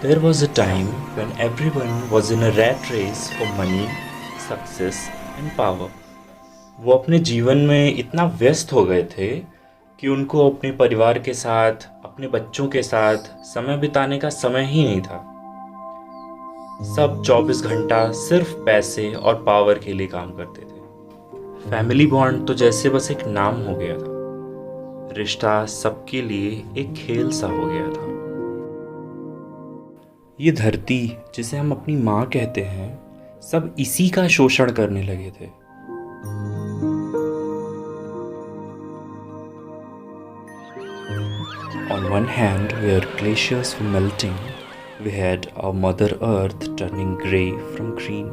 There was a time when everyone was in a rat race for money, success and power. वो अपने जीवन में इतना व्यस्त हो गए थे कि उनको अपने परिवार के साथ, अपने बच्चों के साथ समय बिताने का समय ही नहीं था। सब 24 घंटा सिर्फ पैसे और पावर के लिए काम करते थे। फैमिली बॉन्ड तो जैसे बस एक नाम हो गया था। रिश्ता सबके लिए एक खेल सा हो गया था। ये धरती जिसे हम अपनी माँ कहते हैं, सब इसी का शोषण करने लगे थे। On one hand, where glaciers were melting, we had our Mother Earth turning grey from green.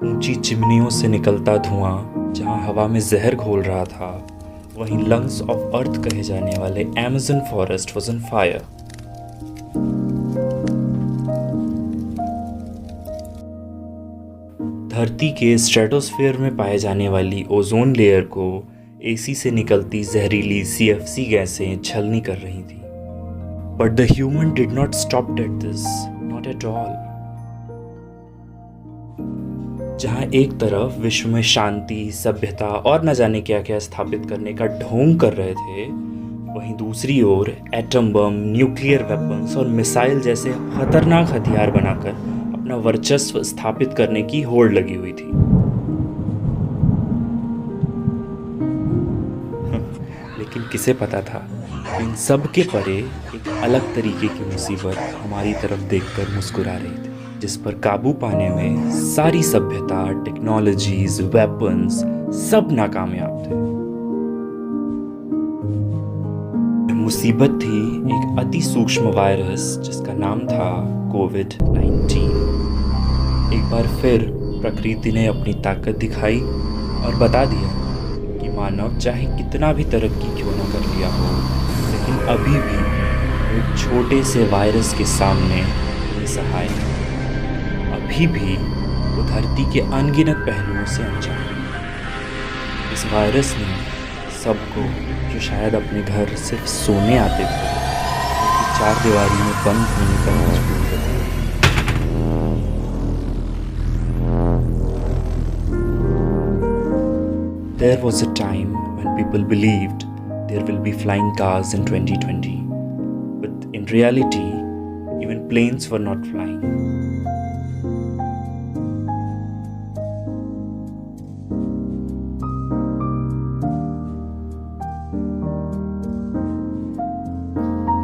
ऊंची चिमनियों से निकलता धुआं जहां हवा में जहर घोल रहा था, वहीं लंग्स ऑफ अर्थ कहे जाने वाले Amazon forest was on fire. धरती के स्ट्रेटोस्फीयर में पाए जाने वाली ओजोन लेयर को एसी से निकलती जहरीली CFC गैसें छलनी कर रही थी। But the human did not stop at this, not at all. जहां एक तरफ विश्व में शांति, सभ्यता और न जाने क्या क्या स्थापित करने का ढोंग कर रहे थे, वहीं दूसरी ओर एटम बम, न्यूक्लियर वेपन्स और मिसाइल जैसे खतरनाक हथियार बनाकर अपना वर्चस्व स्थापित करने की होड़ लगी हुई थी। लेकिन किसे पता था, इन सब के परे एक अलग तरीके की मुसीबत हमारी तरफ देखकर मुस्कुरा रही थी, जिस पर काबू पाने में सारी सभ्यता, टेक्नोलॉजीज, वेपन्स सब नाकामयाब थे। मुसीबत थी एक अति सूक्ष्म वायरस जिसका नाम था कोविड-19। एक बार फिर प्रकृति ने अपनी ताकत दिखाई और बता दिया कि मानव चाहे कितना भी तरक्की क्यों न कर लिया हो, लेकिन अभी भी एक छोटे से वायरस के सामने निसहाय है। अभी भी वो धरती के अनगिनत पहलुओं से अनजान है। इस वायरस ने सबको, जो शायद अपने घर सिर्फ सोने आते थे, उनकी चार दीवारी में बंद होने पर मजबूर कर दिया। There was a time when people believed there will be flying cars in 2020, but in reality, even planes were not flying.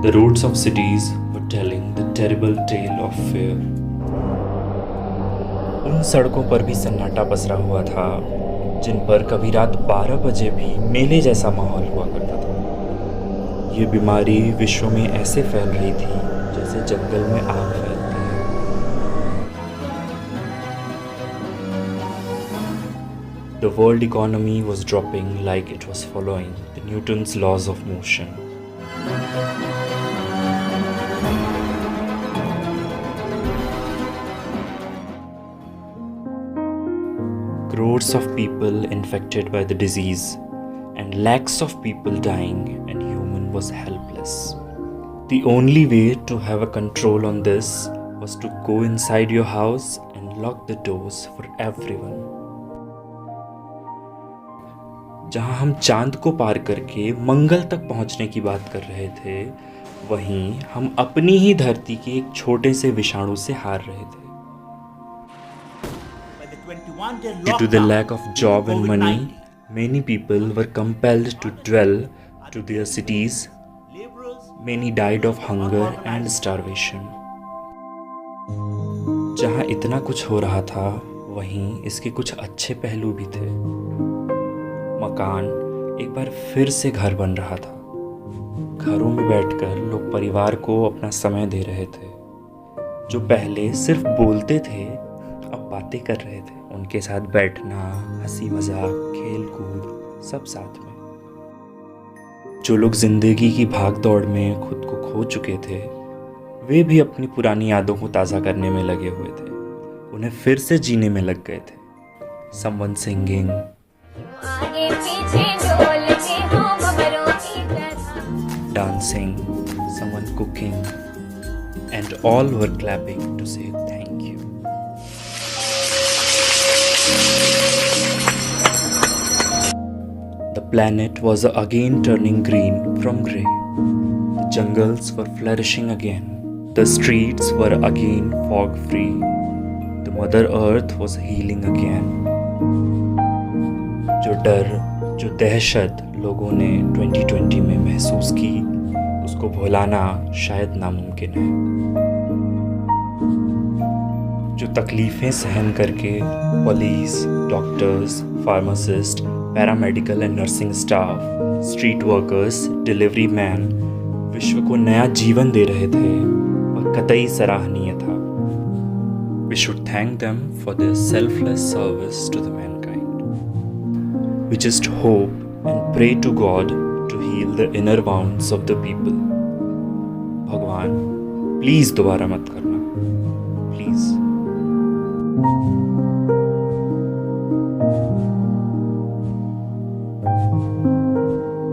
The roads of cities were telling the terrible tale of fear. उन सड़कों पर भी सन्नाटा पसरा हुआ था जिन पर कभी रात 12 बजे भी मेले जैसा माहौल हुआ करता था। ये बीमारी विश्व में ऐसे फैल रही थी जैसे जंगल में आग फैलती है। The world economy was dropping like it was following the Newton's laws of motion. Crores of people infected by the disease and lakhs of people dying, and human was helpless. The only way to have a control on this was to go inside your house and lock the doors for everyone. जहां हम चांद को पार करके मंगल तक पहुंचने की बात कर रहे थे, वहीं हम अपनी ही धरती के एक छोटे से विषाणु से हार रहे थे। Due to the lack of job and money, many people were compelled to dwell to their cities. Many died of hunger and starvation. जहां इतना कुछ हो रहा था, वहीं इसके कुछ अच्छे पहलू भी थे। मकान एक बार फिर से घर बन रहा था। घरों में बैठकर लोग परिवार को अपना समय दे रहे थे। जो पहले सिर्फ बोलते थे, अब बातें कर रहे थे। उनके साथ बैठना, हंसी मजाक, खेल कूद सब साथ में। जो लोग जिंदगी की भाग दौड़ में खुद को खो चुके थे, वे भी अपनी पुरानी यादों को ताज़ा करने में लगे हुए थे। उन्हें फिर से जीने में लग गए थे। Someone singing, आगे पीछे डोल dancing, someone cooking, and all were clapping to say thank you. The planet was again turning green from grey. The jungles were flourishing again. The streets were again fog-free. The Mother Earth was healing again. जो डर, जो दहशत लोगों ने 2020 में महसूस की, उसको भुलाना शायद नामुमकिन है। जो तकलीफ़ें सहन करके police, doctors, pharmacist, paramedical and nursing staff, street workers, delivery man विश्व को नया जीवन दे रहे थे, वह कतई सराहनीय था। We should thank them for their selfless service to the mankind. We just hope and pray to God to heal the inner wounds of the people. भगवान, प्लीज़ दोबारा मत करना, प्लीज़।